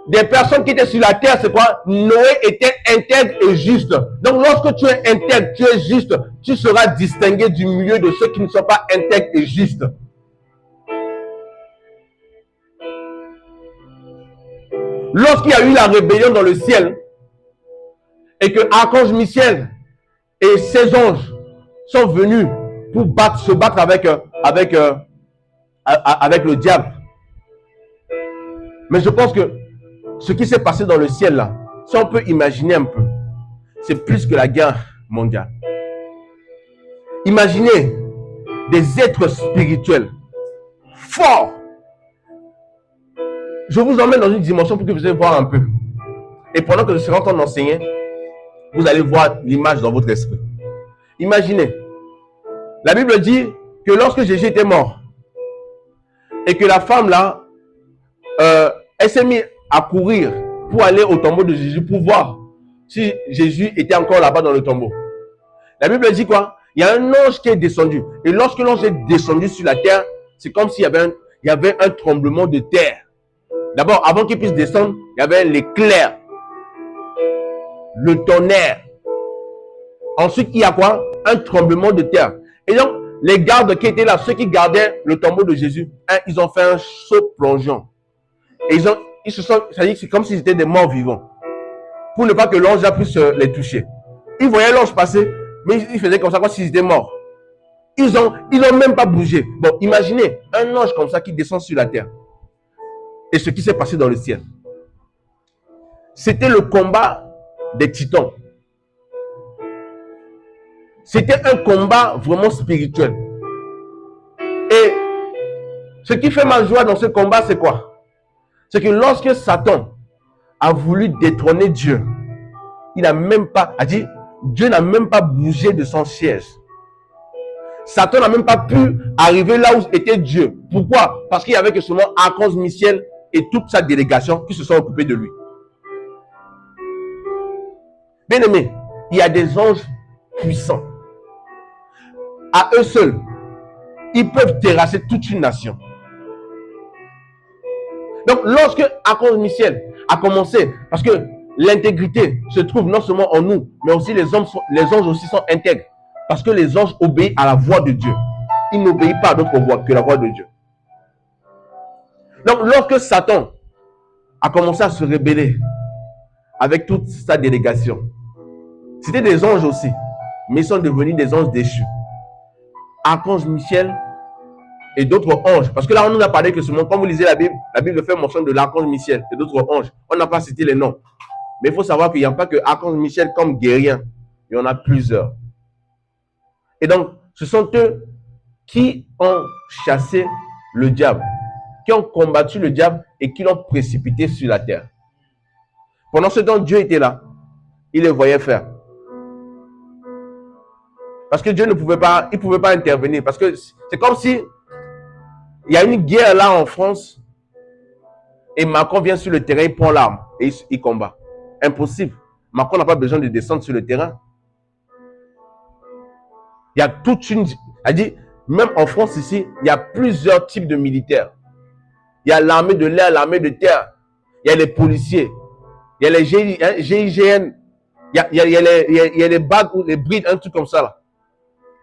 des personnes qui étaient sur la terre, c'est quoi? Noé était intègre et juste. Donc lorsque tu es intègre, tu es juste, tu seras distingué du milieu de ceux qui ne sont pas intègres et justes. Lorsqu'il y a eu la rébellion dans le ciel et que Archange Michel et ses anges sont venus pour se battre avec le diable. Mais je pense que ce qui s'est passé dans le ciel là, si on peut imaginer un peu, c'est plus que la guerre mondiale. Imaginez des êtres spirituels forts. Je vous emmène dans une dimension pour que vous allez voir un peu. Et pendant que je serai en train d'enseigner, vous allez voir l'image dans votre esprit. Imaginez, la Bible dit que lorsque Jésus était mort et que la femme là, elle s'est mise à courir pour aller au tombeau de Jésus pour voir si Jésus était encore là-bas dans le tombeau. La Bible dit quoi? Il y a un ange qui est descendu. Et lorsque l'ange est descendu sur la terre, c'est comme s'il y avait un tremblement de terre. D'abord, avant qu'il puisse descendre, il y avait l'éclair, le tonnerre. Ensuite, il y a quoi? Un tremblement de terre. Et donc, les gardes qui étaient là, ceux qui gardaient le tombeau de Jésus, ils ont fait un saut plongeant. Et ils se sont, c'est comme s'ils étaient des morts vivants. Pour ne pas que l'ange puisse les toucher. Ils voyaient l'ange passer, mais ils faisaient comme ça, comme s'ils étaient morts. Ils n'ont même pas bougé. Bon, imaginez un ange comme ça qui descend sur la terre. Et ce qui s'est passé dans le ciel. C'était le combat des titans. C'était un combat vraiment spirituel. Et ce qui fait ma joie dans ce combat, c'est quoi? C'est que lorsque Satan a voulu détrôner Dieu, Dieu n'a même pas bougé de son siège. Satan n'a même pas pu arriver là où était Dieu. Pourquoi? Parce qu'il y avait que seulement Archange Michel et toute sa délégation qui se sont occupés de lui. Bien aimé, il y a des anges puissants. À eux seuls, ils peuvent terrasser toute une nation. Donc, lorsque Archange Michel a commencé, parce que l'intégrité se trouve non seulement en nous, mais aussi les anges aussi sont intègres. Parce que les anges obéissent à la voix de Dieu. Ils n'obéissent pas à d'autres voix que la voix de Dieu. Donc, lorsque Satan a commencé à se rebeller avec toute sa délégation, c'était des anges aussi, mais ils sont devenus des anges déchus. Archange Michel et d'autres anges. Parce que là, on nous a parlé que seulement, quand vous lisez la Bible fait mention de l'archange Michel et d'autres anges. On n'a pas cité les noms. Mais il faut savoir qu'il n'y a pas que archange Michel comme guérien. Il y en a plusieurs. Et donc, ce sont eux qui ont chassé le diable, qui ont combattu le diable et qui l'ont précipité sur la terre. Pendant ce temps, Dieu était là. Il les voyait faire. Parce que Dieu ne pouvait pas, il ne pouvait pas intervenir. Parce que c'est comme si il y a une guerre là en France et Macron vient sur le terrain, il prend l'arme et il combat. Impossible. Macron n'a pas besoin de descendre sur le terrain. Il y a toute une... Elle dit, même en France ici, il y a plusieurs types de militaires. Il y a l'armée de l'air, l'armée de terre. Il y a les policiers. Il y a les GIGN. Il y a les bagues ou les brides, un truc comme ça là.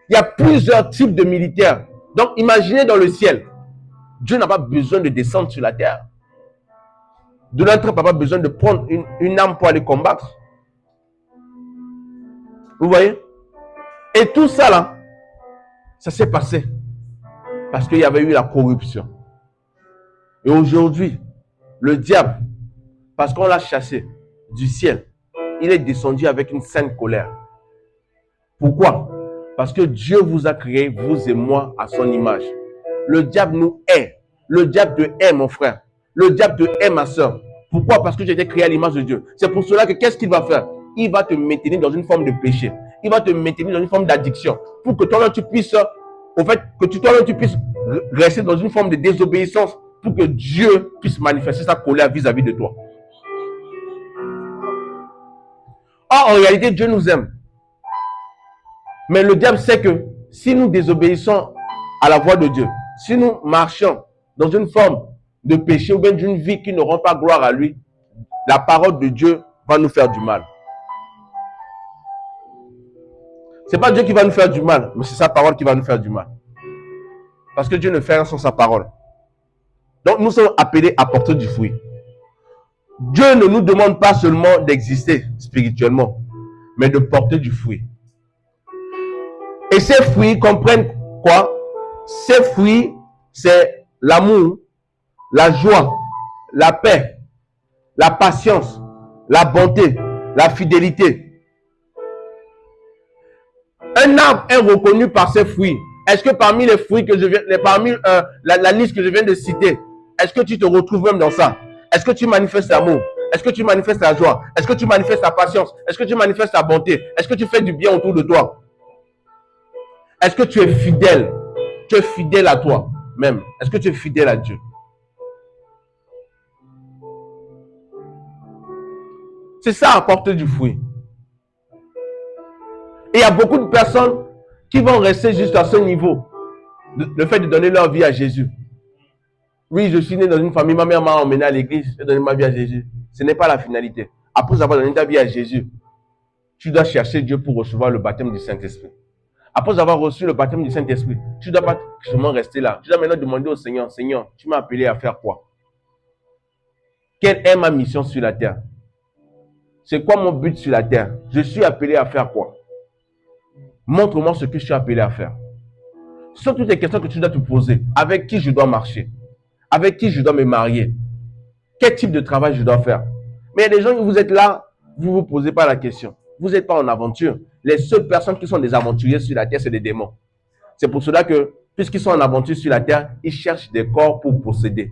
Il y a plusieurs types de militaires. Donc, imaginez dans le ciel. Dieu n'a pas besoin de descendre sur la terre. Donald Trump n'a pas besoin de prendre une arme pour aller combattre. Vous voyez? Et tout ça là, ça s'est passé parce qu'il y avait eu la corruption. Et aujourd'hui, le diable, parce qu'on l'a chassé du ciel, il est descendu avec une sainte colère. Pourquoi? Parce que Dieu vous a créé, vous et moi, à son image. Le diable nous hait. Le diable te hait, mon frère. Le diable te hait, ma soeur. Pourquoi? Parce que tu as été créé à l'image de Dieu. C'est pour cela que qu'est-ce qu'il va faire? Il va te maintenir dans une forme de péché. Il va te maintenir dans une forme d'addiction. Pour que toi-même tu puisses, au fait, que toi-même tu puisses rester dans une forme de désobéissance pour que Dieu puisse manifester sa colère vis-à-vis de toi. Or, en réalité, Dieu nous aime. Mais le diable sait que si nous désobéissons à la voix de Dieu, si nous marchons dans une forme de péché ou bien d'une vie qui ne rend pas gloire à lui, la parole de Dieu va nous faire du mal. Ce n'est pas Dieu qui va nous faire du mal, mais c'est sa parole qui va nous faire du mal. Parce que Dieu ne fait rien sans sa parole. Donc nous sommes appelés à porter du fruit. Dieu ne nous demande pas seulement d'exister spirituellement, mais de porter du fruit. Et ces fruits comprennent quoi? Ces fruits, c'est l'amour, la joie, la paix, la patience, la bonté, la fidélité. Un arbre est reconnu par ses fruits. Est-ce que parmi les fruits que je viens, parmi la liste que je viens de citer, est-ce que tu te retrouves même dans ça? Est-ce que tu manifestes l'amour? Est-ce que tu manifestes la joie? Est-ce que tu manifestes la patience? Est-ce que tu manifestes la bonté? Est-ce que tu fais du bien autour de toi? Est-ce que tu es fidèle? Tu es fidèle à toi-même. Est-ce que tu es fidèle à Dieu? C'est ça, apporter du fruit. Et il y a beaucoup de personnes qui vont rester juste à ce niveau. Le fait de donner leur vie à Jésus. Oui, je suis né dans une famille, ma mère m'a emmené à l'église, j'ai donné ma vie à Jésus. Ce n'est pas la finalité. Après avoir donné ta vie à Jésus, tu dois chercher Dieu pour recevoir le baptême du Saint-Esprit. Après avoir reçu le baptême du Saint-Esprit, tu ne dois pas seulement rester là. Tu dois maintenant demander au Seigneur, Seigneur, tu m'as appelé à faire quoi? Quelle est ma mission sur la terre? C'est quoi mon but sur la terre? Je suis appelé à faire quoi? Montre-moi ce que je suis appelé à faire. Ce sont toutes les questions que tu dois te poser. Avec qui je dois marcher? Avec qui je dois me marier? Quel type de travail je dois faire? Mais il y a des gens, vous êtes là, vous ne vous posez pas la question. Vous n'êtes pas en aventure. Les seules personnes qui sont des aventuriers sur la terre, c'est des démons. C'est pour cela que, puisqu'ils sont en aventure sur la terre, ils cherchent des corps pour posséder.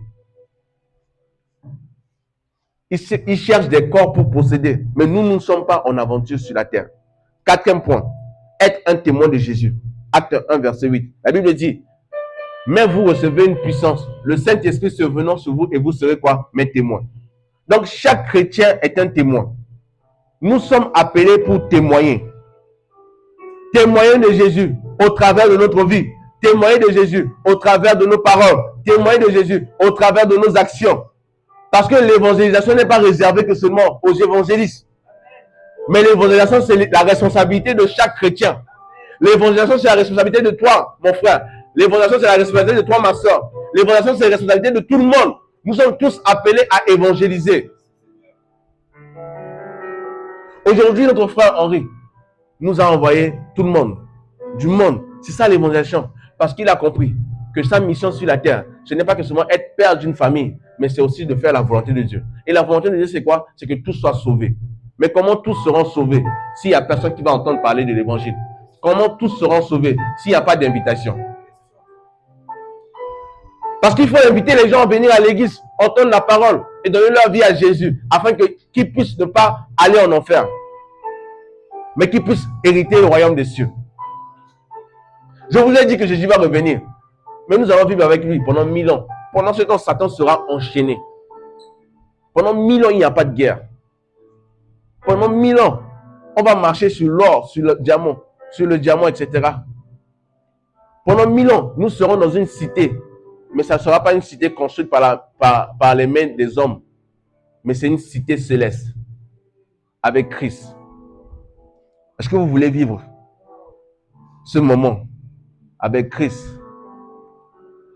Ils cherchent des corps pour posséder. Mais nous ne sommes pas en aventure sur la terre. Quatrième point, être un témoin de Jésus. Acte 1, verset 8. La Bible dit, mais vous recevez une puissance. Le Saint-Esprit se venant sur vous et vous serez quoi? Mes témoins. Donc, chaque chrétien est un témoin. Nous sommes appelés pour témoigner. Témoigner de Jésus au travers de notre vie. Témoigner de Jésus au travers de nos paroles. Témoigner de Jésus au travers de nos actions. Parce que l'évangélisation n'est pas réservée que seulement aux évangélistes. Mais l'évangélisation, c'est la responsabilité de chaque chrétien. L'évangélisation, c'est la responsabilité de toi, mon frère. L'évangélisation, c'est la responsabilité de toi, ma soeur. L'évangélisation, c'est la responsabilité de tout le monde. Nous sommes tous appelés à évangéliser. Aujourd'hui, notre frère Henri nous a envoyé tout le monde, du monde. C'est ça l'évangélisation. Parce qu'il a compris que sa mission sur la terre, ce n'est pas que seulement être père d'une famille, mais c'est aussi de faire la volonté de Dieu. Et la volonté de Dieu, c'est quoi? C'est que tous soient sauvés. Mais comment tous seront sauvés s'il n'y a personne qui va entendre parler de l'évangile? Comment tous seront sauvés s'il n'y a pas d'invitation? Parce qu'il faut inviter les gens à venir à l'église, entendre la parole et donner leur vie à Jésus, afin qu'ils puissent ne pas aller en enfer, mais qu'ils puissent hériter le royaume des cieux. Je vous ai dit que Jésus va revenir, mais nous allons vivre avec lui pendant 1000 ans. Pendant ce temps, Satan sera enchaîné. Pendant 1000 ans, il n'y a pas de guerre. Pendant 1000 ans, on va marcher sur l'or, sur le diamant, etc. Pendant 1000 ans, nous serons dans une cité, mais ça ne sera pas une cité construite par les mains des hommes, mais c'est une cité céleste, avec Christ. Est-ce que vous voulez vivre ce moment avec Christ?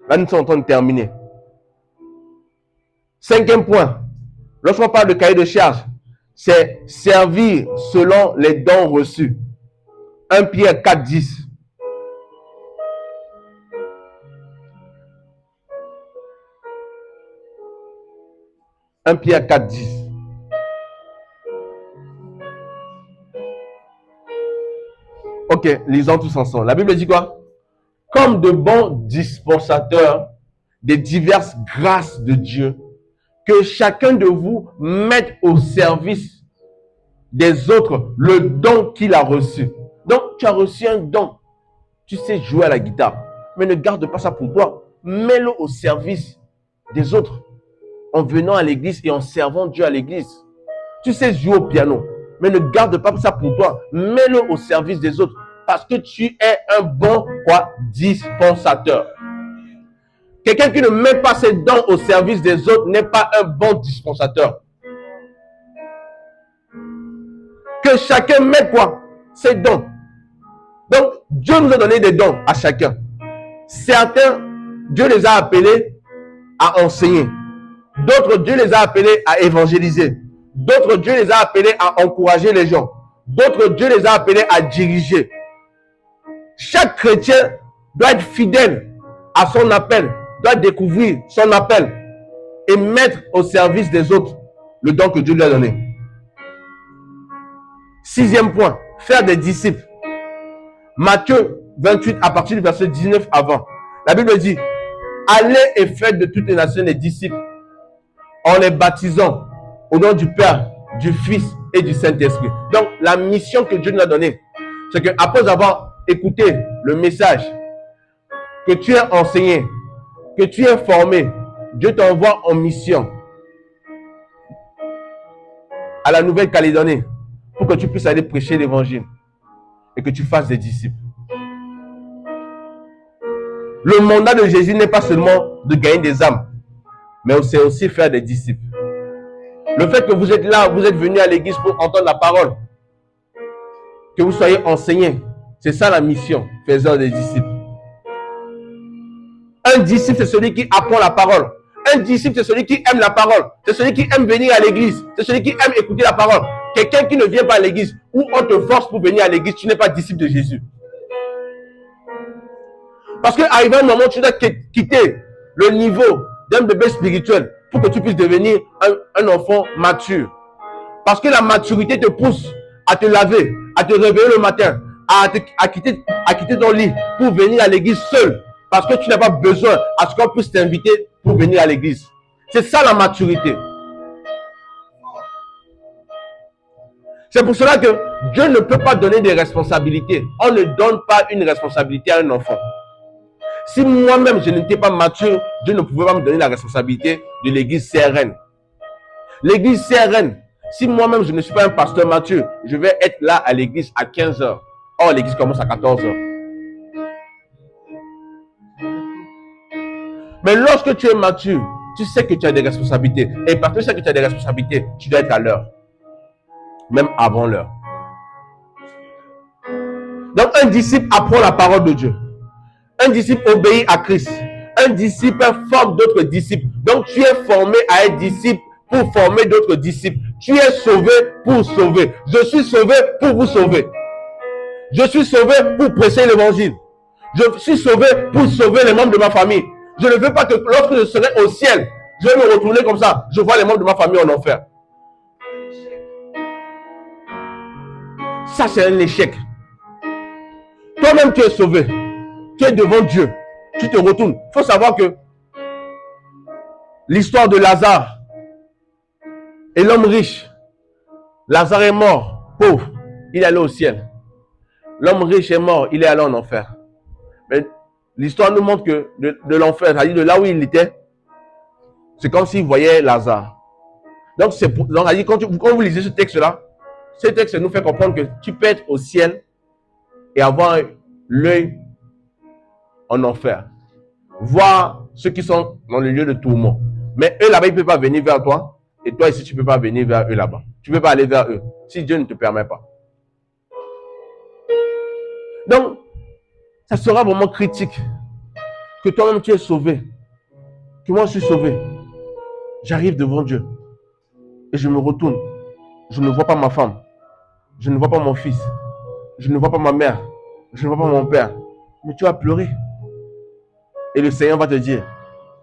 Là, nous sommes en train de terminer. 5e point, lorsqu'on parle de cahier de charge, c'est servir selon les dons reçus. 1 Pierre 4, 10. « 1 Pierre 4, 10. Ok, lisons tous ensemble. La Bible dit quoi? Comme de bons dispensateurs des diverses grâces de Dieu, que chacun de vous mette au service des autres le don qu'il a reçu. Donc, tu as reçu un don. Tu sais jouer à la guitare, mais ne garde pas ça pour toi. Mets-le au service des autres, en venant à l'église et en servant Dieu à l'église. Tu sais jouer au piano, mais ne garde pas ça pour toi. Mets-le au service des autres, parce que tu es un bon dispensateur. Quelqu'un qui ne met pas ses dons au service des autres n'est pas un bon dispensateur. Que chacun mette quoi? Ses dons. Donc, Dieu nous a donné des dons à chacun. Certains, Dieu les a appelés à enseigner. D'autres, Dieu les a appelés à évangéliser. D'autres, Dieu les a appelés à encourager les gens. D'autres, Dieu les a appelés à diriger. Chaque chrétien doit être fidèle à son appel, doit découvrir son appel et mettre au service des autres le don que Dieu lui a donné. 6e point, faire des disciples. Matthieu 28, à partir du verset 19 avant. La Bible dit, allez et faites de toutes les nations des disciples en les baptisant au nom du Père, du Fils et du Saint-Esprit. Donc, la mission que Dieu nous a donnée, c'est qu'après avoir écouté le message, que tu es enseigné, que tu es formé, Dieu t'envoie en mission à la Nouvelle-Calédonie pour que tu puisses aller prêcher l'évangile et que tu fasses des disciples. Le mandat de Jésus n'est pas seulement de gagner des âmes, mais c'est aussi faire des disciples. Le fait que vous êtes là, vous êtes venu à l'église pour entendre la parole, que vous soyez enseignés, c'est ça la mission, faisant des disciples. Un disciple, c'est celui qui apprend la parole. Un disciple, c'est celui qui aime la parole. C'est celui qui aime venir à l'église. C'est celui qui aime écouter la parole. Quelqu'un qui ne vient pas à l'église, ou on te force pour venir à l'église, tu n'es pas disciple de Jésus. Parce qu'arrivé un moment, tu dois quitter le niveau d'un bébé spirituel pour que tu puisses devenir un enfant mature. Parce que la maturité te pousse à te laver, à te réveiller le matin, à quitter ton lit pour venir à l'église seul. Parce que tu n'as pas besoin à ce qu'on puisse t'inviter pour venir à l'église. C'est ça la maturité. C'est pour cela que Dieu ne peut pas donner des responsabilités. On ne donne pas une responsabilité à un enfant. Si moi-même je n'étais pas mature, Dieu ne pouvait pas me donner la responsabilité de l'église CRN. L'église CRN, si moi-même je ne suis pas un pasteur mature, je vais être là à l'église à 15h. Or, l'église commence à 14h. Mais lorsque tu es mature, tu sais que tu as des responsabilités. Et parce que tu sais que tu as des responsabilités, tu dois être à l'heure. Même avant l'heure. Donc, un disciple apprend la parole de Dieu. Un disciple obéit à Christ. Un disciple forme d'autres disciples Donc tu es formé à être disciple pour former d'autres disciples. Tu es sauvé pour sauver. Je suis sauvé pour vous sauver. Je suis sauvé pour prêcher l'évangile. Je suis sauvé pour sauver les membres de ma famille. Je ne veux pas que lorsque je serai au ciel, je vais me retourner comme ça. Je vois les membres de ma famille en enfer. Ça, c'est un échec. Toi-même, tu es sauvé. Tu es devant Dieu. Tu te retournes. Il faut savoir que l'histoire de Lazare et l'homme riche. Lazare est mort, pauvre. Il est allé au ciel. L'homme riche est mort. Il est allé en enfer. Mais l'histoire nous montre que de l'enfer, c'est-à-dire de là où il était, c'est comme s'il voyait Lazare. Donc, quand vous lisez ce texte-là, ce texte nous fait comprendre que tu peux être au ciel et avoir l'œil en enfer. Voir ceux qui sont dans le lieu de tourment. Mais eux là-bas, ils ne peuvent pas venir vers toi. Et toi ici, tu ne peux pas venir vers eux là-bas. Tu ne peux pas aller vers eux. Si Dieu ne te permet pas. Donc, ça sera vraiment critique. Que toi-même tu es sauvé. Que moi je suis sauvé. J'arrive devant Dieu. Et je me retourne. Je ne vois pas ma femme. Je ne vois pas mon fils. Je ne vois pas ma mère. Je ne vois pas mon père. Mais tu vas pleurer. Et le Seigneur va te dire,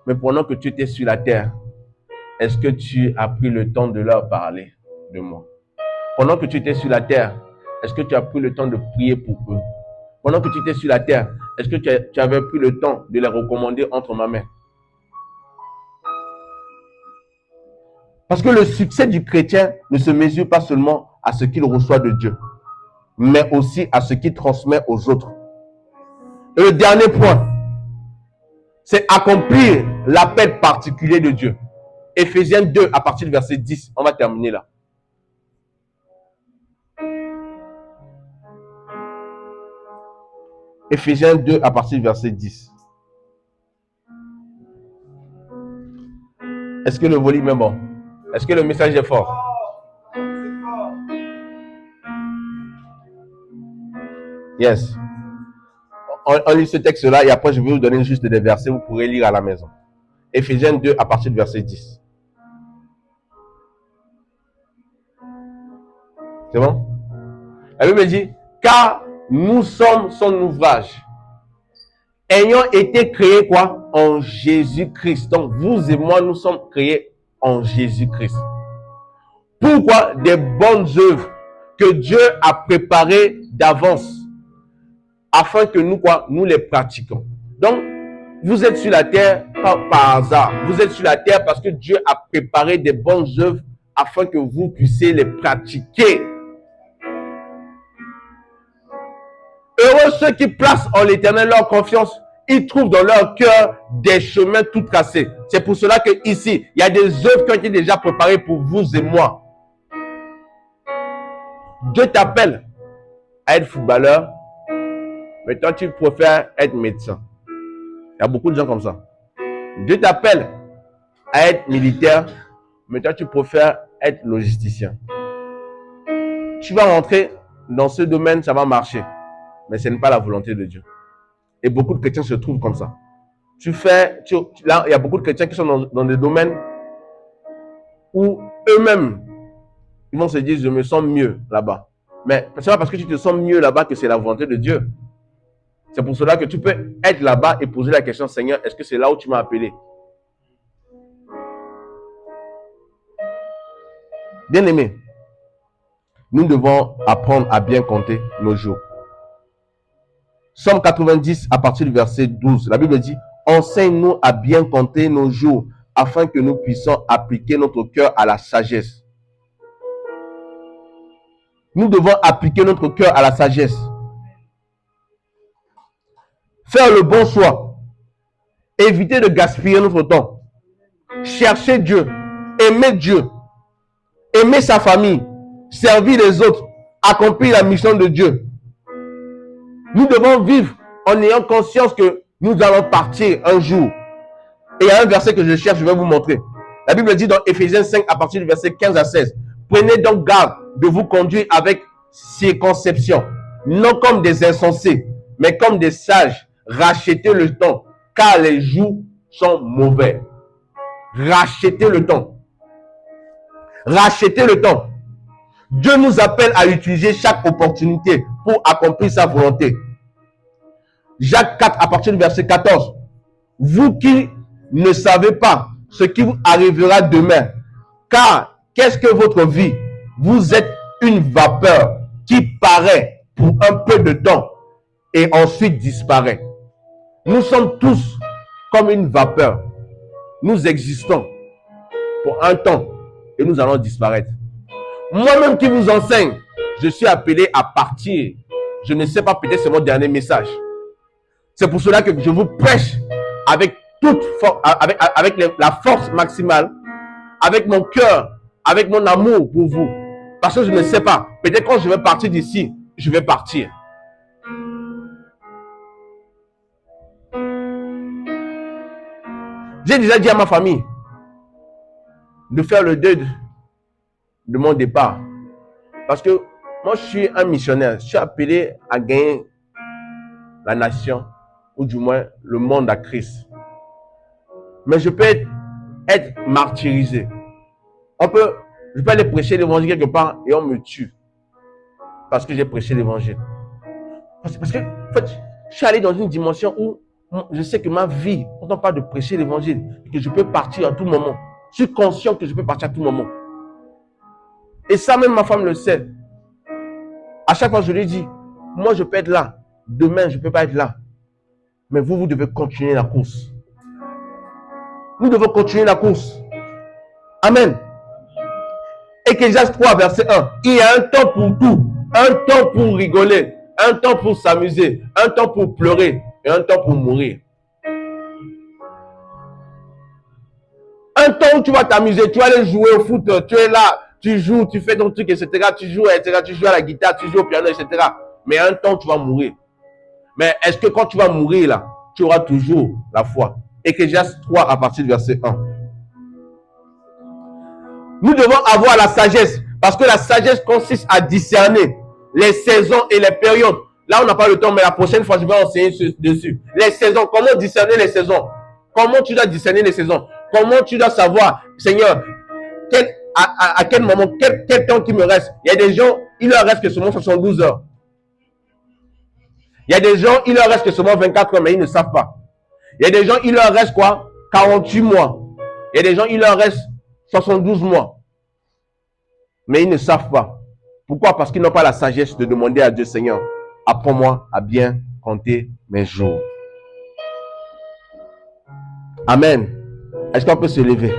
mais pendant que tu étais sur la terre, est-ce que tu as pris le temps de leur parler de moi? Pendant que tu étais sur la terre, est-ce que tu as pris le temps de prier pour eux? Pendant que tu étais sur la terre, est-ce que tu avais pris le temps de les recommander entre ma main? Parce que le succès du chrétien ne se mesure pas seulement à ce qu'il reçoit de Dieu, mais aussi à ce qu'il transmet aux autres. Et le dernier point, c'est accomplir l'appel particulier de Dieu. Éphésiens 2 à partir du verset 10. On va terminer là. Éphésiens 2 à partir du verset 10. Est-ce que le volume est bon? Est-ce que le message est fort? Yes. On lit ce texte-là et après je vais vous donner juste des versets, vous pourrez lire à la maison. Éphésiens 2 à partir du verset 10. C'est bon? La Bible dit, car nous sommes son ouvrage, ayant été créés quoi? En Jésus-Christ. Donc vous et moi, nous sommes créés en Jésus-Christ. Pourquoi? Des bonnes œuvres que Dieu a préparées d'avance, afin que nous quoi? Nous les pratiquons. Donc, vous êtes sur la terre pas par hasard. Vous êtes sur la terre parce que Dieu a préparé des bonnes œuvres afin que vous puissiez les pratiquer. Heureux ceux qui placent en l'Éternel leur confiance. Ils trouvent dans leur cœur des chemins tout tracés. C'est pour cela que ici, il y a des œuvres qui ont été déjà préparées pour vous et moi. Dieu t'appelle à être footballeur, mais toi tu préfères être médecin. Il y a beaucoup de gens comme ça. Dieu t'appelle à être militaire, mais toi tu préfères être logisticien. Tu vas rentrer dans ce domaine, ça va marcher, mais ce n'est pas la volonté de Dieu. Et beaucoup de chrétiens se trouvent comme ça. Là, il y a beaucoup de chrétiens qui sont dans des domaines où eux-mêmes, ils vont se dire, je me sens mieux là-bas. Mais ce n'est pas parce que tu te sens mieux là-bas que c'est la volonté de Dieu. C'est pour cela que tu peux être là-bas et poser la question, Seigneur, est-ce que c'est là où tu m'as appelé? Bien-aimés, nous devons apprendre à bien compter nos jours. Psaume 90 à partir du verset 12, la Bible dit, enseigne-nous à bien compter nos jours afin que nous puissions appliquer notre cœur à la sagesse. Nous devons appliquer notre cœur à la sagesse. Faire le bon choix. Éviter de gaspiller notre temps. Chercher Dieu. Aimer Dieu. Aimer sa famille. Servir les autres. Accomplir la mission de Dieu. Nous devons vivre en ayant conscience que nous allons partir un jour. Et il y a un verset que je cherche, je vais vous montrer. La Bible dit dans Éphésiens 5 à partir du verset 15 à 16. Prenez donc garde de vous conduire avec circonception, non comme des insensés, mais comme des sages. Rachetez le temps, car les jours sont mauvais. Rachetez le temps. Rachetez le temps. Dieu nous appelle à utiliser chaque opportunité pour accomplir sa volonté. Jacques 4, à partir du verset 14. Vous qui ne savez pas ce qui vous arrivera demain, car qu'est-ce que votre vie? Vous êtes une vapeur qui paraît pour un peu de temps et ensuite disparaît. Nous sommes tous comme une vapeur. Nous existons pour un temps et nous allons disparaître. Moi-même qui vous enseigne, je suis appelé à partir. Je ne sais pas, peut-être c'est mon dernier message. C'est pour cela que je vous prêche avec toute avec la force maximale, avec mon cœur, avec mon amour pour vous. Parce que je ne sais pas, peut-être quand je vais partir d'ici, je vais partir. J'ai déjà dit à ma famille de faire le deuil de mon départ. Parce que moi, je suis un missionnaire. Je suis appelé à gagner la nation, ou du moins le monde à Christ. Mais je peux être martyrisé. Je peux aller prêcher l'évangile quelque part et on me tue. Parce que j'ai prêché l'évangile. Parce que, en fait, je suis allé dans une dimension où je sais que ma vie, quand on parle de prêcher l'évangile, que je peux partir à tout moment. Je suis conscient que je peux partir à tout moment. Et ça, même ma femme le sait. À chaque fois, je lui dis, moi, je peux être là. Demain, je ne peux pas être là. Mais vous devez continuer la course. Nous devons continuer la course. Amen. Ecclésiaste 3, verset 1. Il y a un temps pour tout. Un temps pour rigoler. Un temps pour s'amuser. Un temps pour pleurer. Et un temps pour mourir. Un temps où tu vas t'amuser. Tu vas aller jouer au foot. Tu es là. Tu joues. Tu fais ton truc, etc. Tu joues, etc. Tu joues à la guitare. Tu joues au piano, etc. Mais un temps, tu vas mourir. Mais est-ce que quand tu vas mourir là, tu auras toujours la foi? Ecclésiaste 3 à partir du verset 1. Nous devons avoir la sagesse, parce que la sagesse consiste à discerner les saisons et les périodes. Là, on n'a pas le temps, mais la prochaine fois, je vais enseigner dessus. Les saisons, comment discerner les saisons? Comment tu dois discerner les saisons? Comment tu dois savoir, Seigneur, à quel moment, quel temps qui me reste? Il y a des gens, il leur reste que seulement 72 heures. Il y a des gens, il leur reste que seulement 24 heures, mais ils ne savent pas. Il y a des gens, il leur reste quoi? 48 mois. Il y a des gens, il leur reste 72 mois. Mais ils ne savent pas. Pourquoi? Parce qu'ils n'ont pas la sagesse de demander à Dieu, Seigneur, apprends-moi à bien compter mes jours. Amen. Est-ce qu'on peut se lever?